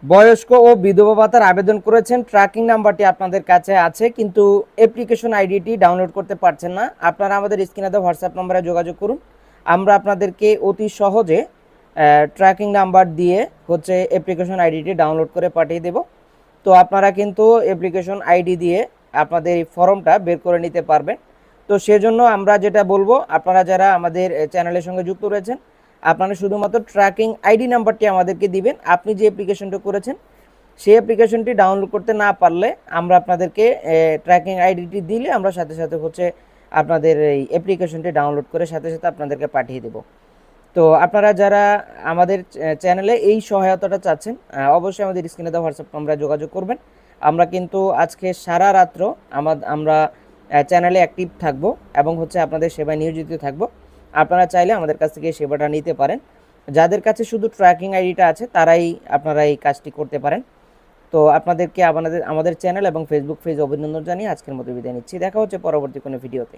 বয়স্ক ও বিধবা ভাতার আবেদন করেছেন, ট্র্যাকিং নাম্বারটি আপনাদের কাছে আছে কিন্তু অ্যাপ্লিকেশন আইডিটি ডাউনলোড করতে পারছেন না। আপনারা আমাদের স্ক্রিনে দেওয়া হোয়াটসঅ্যাপ নম্বরে যোগাযোগ করুন। আমরা আপনাদেরকে অতি সহজে ট্র্যাকিং নাম্বার দিয়ে হচ্ছে অ্যাপ্লিকেশন আইডিটি ডাউনলোড করে পাঠিয়ে দেব। তো আপনারা কিন্তু অ্যাপ্লিকেশন আইডি দিয়ে আপনাদের এই ফর্মটা বের করে নিতে পারবেন। তো সেজন্য আমরা যেটা বলবো, আপনারা যারা আমাদের চ্যানেলের সঙ্গে যুক্ত রয়েছেন, আপনারা শুধুমাত্র ট্র্যাকিং আইডি নাম্বারটি আমাদেরকে দিবেন। আপনি যে অ্যাপ্লিকেশনটা করেছেন সেই অ্যাপ্লিকেশনটি ডাউনলোড করতে না পারলে আমরা আপনাদেরকে ট্র্যাকিং আইডিটি দিলে আমরা সাথে সাথে হচ্ছে আপনাদের এই অ্যাপ্লিকেশনটি ডাউনলোড করে সাথে সাথে আপনাদেরকে পাঠিয়ে দেব। তো আপনারা যারা আমাদের চ্যানেলে এই সহায়তাটা চাচ্ছেন, অবশ্যই আমাদের স্ক্রিনে দেওয়া হোয়াটসঅ্যাপ নম্বরে যোগাযোগ করবেন। আমরা কিন্তু আজকে সারা রাত্র আমরা চ্যানেলে অ্যাক্টিভ থাকব এবং হচ্ছে আপনাদের সেবায় নিয়োজিত থাকব। আপনারা চাইলে আমাদের কাছ থেকে সেবাটা নিতে পারেন। যাদের কাছে শুধু ট্র্যাকিং আইডিটা আছে তারাই আপনারা এই কাজটি করতে পারেন। তো আপনাদেরকে আমাদের চ্যানেল এবং ফেসবুক পেজ অভিনন্দন জানিয়ে আজকের মতো বিদায় নিচ্ছি। দেখা হচ্ছে পরবর্তী কোনো ভিডিওতে।